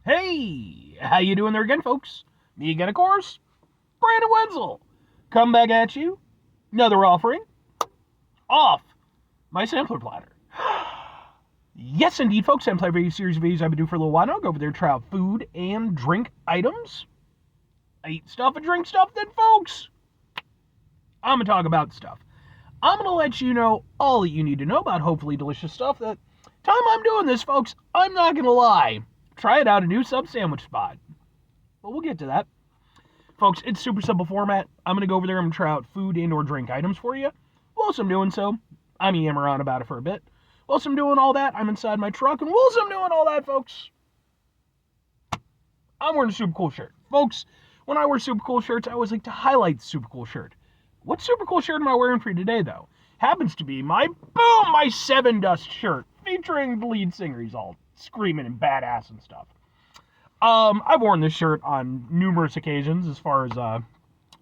Hey, how you doing there again, folks? Me again, of course, Brandon Wenzel. Come back at you. Another offering off my sampler platter. Yes, indeed, folks. Sampler every series of videos I've been doing for a little while now. Go over there, try out food and drink items. I eat stuff and drink stuff. Then, folks, I'm gonna talk about stuff. I'm gonna let you know all that you need to know about hopefully delicious stuff. That time I'm doing this, folks, I'm not gonna lie. Trying out a new sub sandwich spot. But we'll get to that. Folks, it's super simple format. I'm going to go over there and try out food and or drink items for you. Whilst I'm doing so, I'm yammering on about it for a bit. Whilst I'm doing all that, I'm inside my truck. And whilst I'm doing all that, folks, I'm wearing a super cool shirt. Folks, when I wear super cool shirts, I always like to highlight the super cool shirt. What super cool shirt am I wearing for you today, though? Happens to be my Seven Dust shirt, featuring the lead singer. He's all screaming and badass and stuff. I've worn this shirt on numerous occasions as far as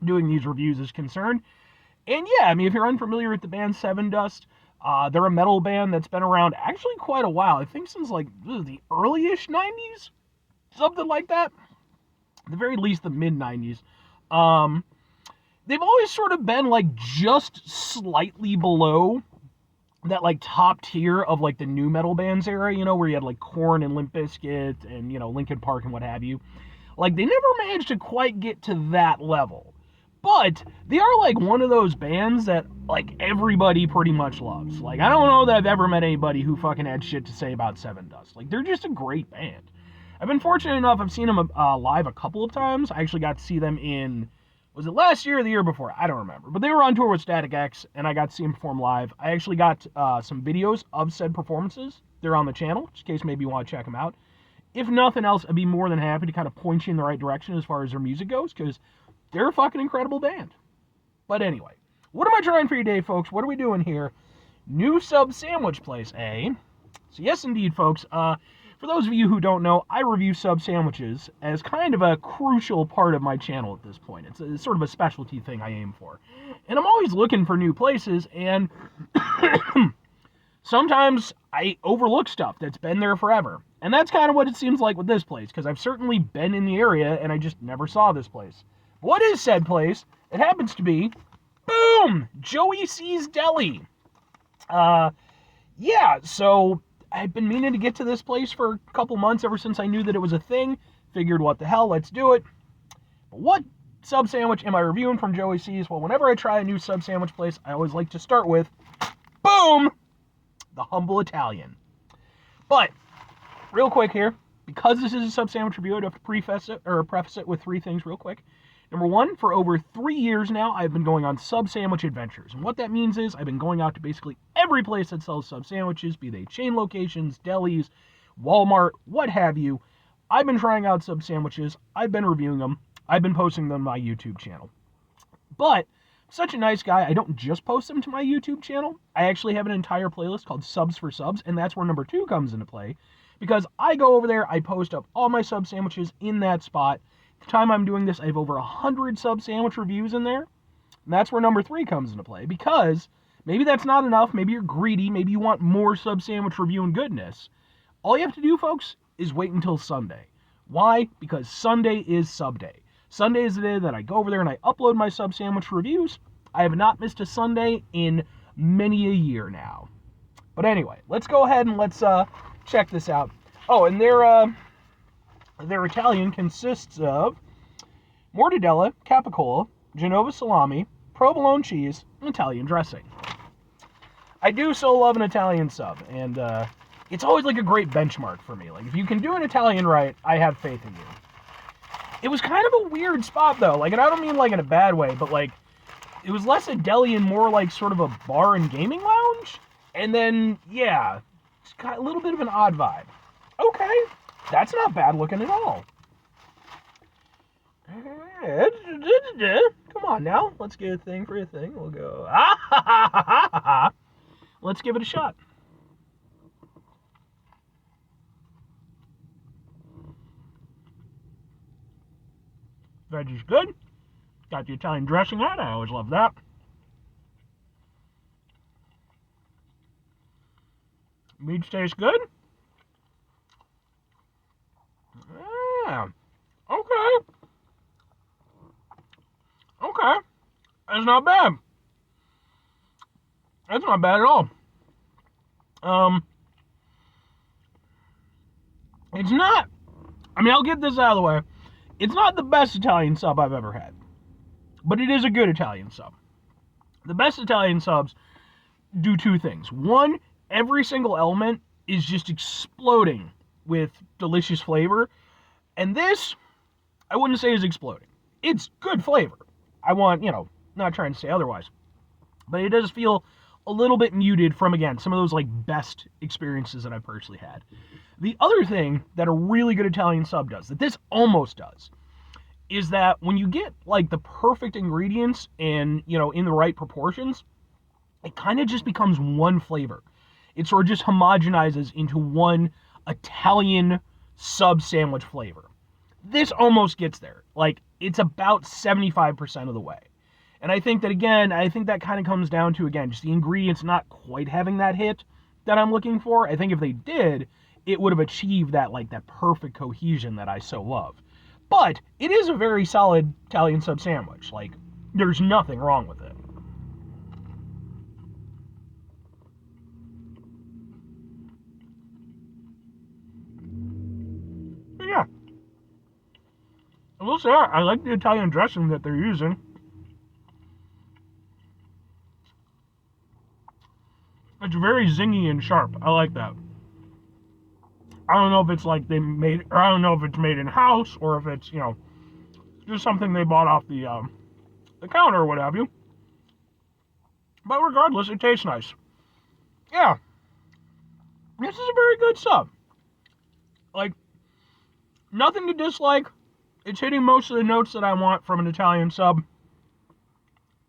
doing these reviews is concerned. And yeah, I mean, if you're unfamiliar with the band Seven Dust, they're a metal band that's been around actually quite a while. I think since like the early-ish 90s, something like that. At the very least, the mid-90s. Um, they've always sort of been like just slightly below that like top tier of like the new metal bands era, where you had like Korn and Limp Bizkit and Linkin Park and what have you. Like they never managed to quite get to that level. But they are like one of those bands that like everybody pretty much loves. Like I don't know that I've ever met anybody who fucking had shit to say about Seven Dust. Like they're just a great band. I've been fortunate enough, I've seen them live a couple of times. I actually got to see them in, was it last year or the year before? I don't remember. But they were on tour with Static X, and I got to see them perform live. I actually got some videos of said performances. They're on the channel, just in case maybe you want to check them out. If nothing else, I'd be more than happy to kind of point you in the right direction as far as their music goes, because they're a fucking incredible band. But anyway, what am I trying for you today, folks? What are we doing here? New sub sandwich place, eh? So yes, indeed, folks. For those of you who don't know, I review sub sandwiches as kind of a crucial part of my channel at this point. It's sort of a specialty thing I aim for. And I'm always looking for new places, and sometimes I overlook stuff that's been there forever. And that's kind of what it seems like with this place, because I've certainly been in the area and I just never saw this place. What is said place? It happens to be, boom, Joey C's Deli. Yeah, so I've been meaning to get to this place for a couple months ever since I knew that it was a thing. Figured, what the hell, let's do it. But what sub sandwich am I reviewing from Joey C's? Well, whenever I try a new sub sandwich place, I always like to start with, boom, the humble Italian. But real quick here, because this is a sub sandwich review, I'd have to preface it with three things real quick. Number one, for over 3 years now, I've been going on sub sandwich adventures. And what that means is I've been going out to basically every place that sells sub sandwiches, be they chain locations, delis, Walmart, what have you. I've been trying out sub sandwiches. I've been reviewing them. I've been posting them on my YouTube channel. But I'm such a nice guy, I don't just post them to my YouTube channel. I actually have an entire playlist called Subs for Subs, and that's where number 2 comes into play. Because I go over there, I post up all my sub sandwiches in that spot. The time I'm doing this, I have over 100 sub sandwich reviews in there. And that's where number 3 comes into play. Because maybe that's not enough. Maybe you're greedy. Maybe you want more sub sandwich review and goodness. All you have to do, folks, is wait until Sunday. Why? Because Sunday is SUBday. Sunday is the day that I go over there and I upload my sub sandwich reviews. I have not missed a Sunday in many a year now. But anyway, let's go ahead and let's check this out. Oh, and their Italian consists of mortadella, capicola, Genova salami, provolone cheese, and Italian dressing. I do so love an Italian sub, and it's always like a great benchmark for me. Like, if you can do an Italian right, I have faith in you. It was kind of a weird spot, though. Like, and I don't mean like in a bad way, but like, it was less a deli and more like sort of a bar and gaming lounge. And then, yeah, it's got a little bit of an odd vibe. Okay, that's not bad looking at all. Come on now, let's get a thing for a thing. We'll go, let's give it a shot. Veggie's good. Got the Italian dressing on. I always love that. Meats taste good. not bad. That's not bad at all. It's not, I mean, I'll get this out of the way. It's not the best Italian sub I've ever had, but it is a good Italian sub. The best Italian subs do two things. One, every single element is just exploding with delicious flavor. And this, I wouldn't say is exploding. It's good flavor. I want, not trying to say otherwise. But it does feel a little bit muted from, again, some of those, best experiences that I've personally had. The other thing that a really good Italian sub does, that this almost does, is that when you get, the perfect ingredients and, in the right proportions, it kind of just becomes one flavor. It sort of just homogenizes into one Italian sub sandwich flavor. This almost gets there. It's about 75% of the way. And I think that, again, that kind of comes down to, again, just the ingredients not quite having that hit that I'm looking for. I think if they did, it would have achieved that, that perfect cohesion that I so love. But it is a very solid Italian sub sandwich. There's nothing wrong with it. But yeah. I will say, I like the Italian dressing that they're using. It's very zingy and sharp. I like that. I don't know if it's I don't know if it's made in house or if it's, just something they bought off the counter or what have you. But regardless, it tastes nice. Yeah. This is a very good sub. Nothing to dislike. It's hitting most of the notes that I want from an Italian sub.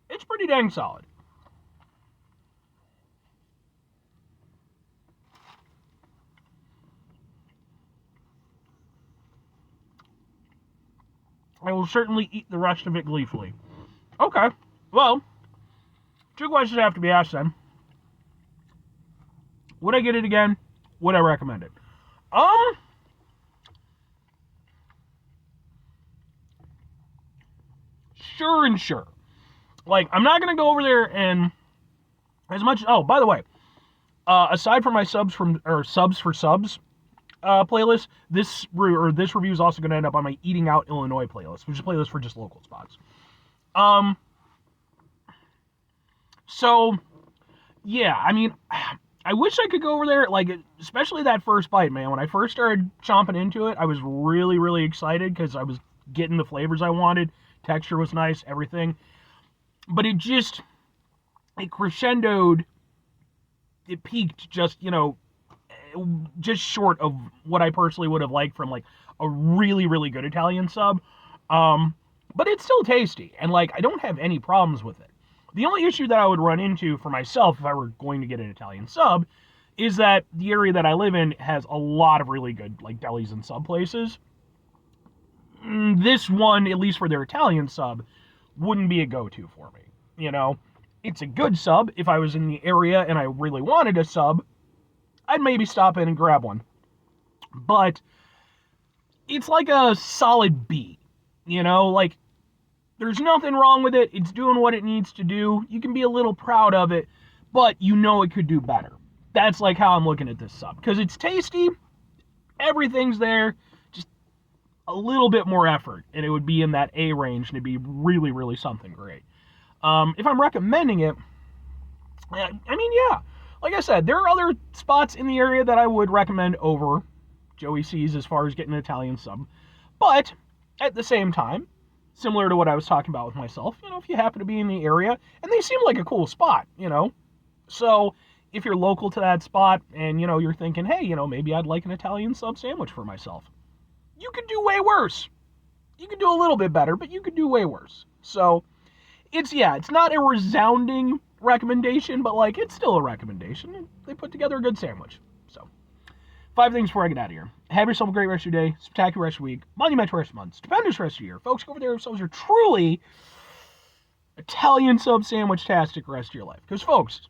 It's pretty dang solid. I will certainly eat the rest of it gleefully. Okay, well, two questions have to be asked then. Would I get it again? Would I recommend it? Sure and sure. I'm not going to go over there and as much... Oh, by the way, aside from my subs for subs playlist, this review is also going to end up on my Eating Out Illinois playlist, which is a playlist for just local spots. So, yeah, I mean, I wish I could go over there, especially that first bite, man. When I first started chomping into it, I was really, really excited because I was getting the flavors I wanted. Texture was nice, everything. But it crescendoed, it peaked just, just short of what I personally would have liked from, a really, really good Italian sub. But it's still tasty, and, I don't have any problems with it. The only issue that I would run into for myself if I were going to get an Italian sub is that the area that I live in has a lot of really good, delis and sub places. This one, at least for their Italian sub, wouldn't be a go-to for me. It's a good sub. If I was in the area and I really wanted a sub, I'd maybe stop in and grab one. But it's a solid B. There's nothing wrong with it. It's doing what it needs to do. You can be a little proud of it, but it could do better. That's how I'm looking at this sub. Because it's tasty. Everything's there. Just a little bit more effort, and it would be in that A range, and it'd be really, really something great. If I'm recommending it, I mean, yeah. Like I said, there are other spots in the area that I would recommend over Joey C's as far as getting an Italian sub. But at the same time, similar to what I was talking about with myself, if you happen to be in the area, and they seem like a cool spot, So if you're local to that spot and, you're thinking, hey, maybe I'd like an Italian sub sandwich for myself. You could do way worse. You could do a little bit better, but you could do way worse. So it's not a resounding recommendation, but it's still a recommendation. They put together a good sandwich. So 5 things before I get out of here. Have yourself a great rest of your day, spectacular rest of your week, monumental rest of your month, stupendous rest of your year. Folks, go over there yourselves are truly Italian sub sandwich-tastic rest of your life. Because, folks,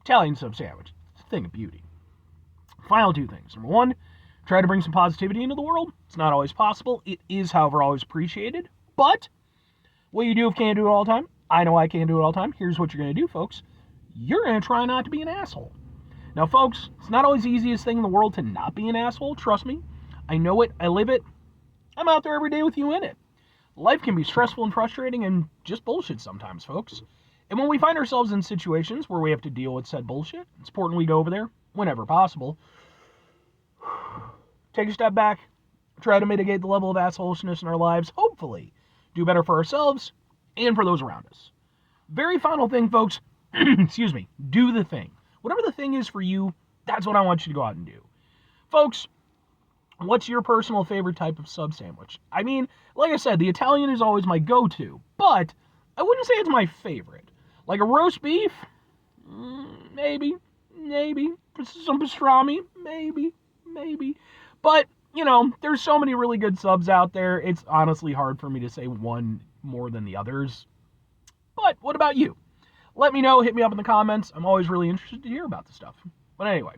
Italian sub sandwich, it's a thing of beauty. Final 2 things. Number 1, try to bring some positivity into the world. It's not always possible. It is, however, always appreciated. But what you do if you can't do it all the time, I know I can't do it all the time. Here's what you're going to do, folks. You're going to try not to be an asshole. Now, folks, it's not always the easiest thing in the world to not be an asshole. Trust me. I know it. I live it. I'm out there every day with you in it. Life can be stressful and frustrating and just bullshit sometimes, folks. And when we find ourselves in situations where we have to deal with said bullshit, it's important we go over there whenever possible. Take a step back. Try to mitigate the level of assholishness in our lives. Hopefully, do better for ourselves and for those around us. Very final thing, folks. Excuse me. Do the thing. Whatever the thing is for you, that's what I want you to go out and do. Folks, what's your personal favorite type of sub sandwich? I mean, like I said, the Italian is always my go-to, but I wouldn't say it's my favorite. Like a roast beef? Maybe. Some pastrami? Maybe. But, you know, there's so many really good subs out there, it's honestly hard for me to say one more than the others. But what about you? Let me know, hit me up in the comments. I'm always really interested to hear about this stuff. But anyway,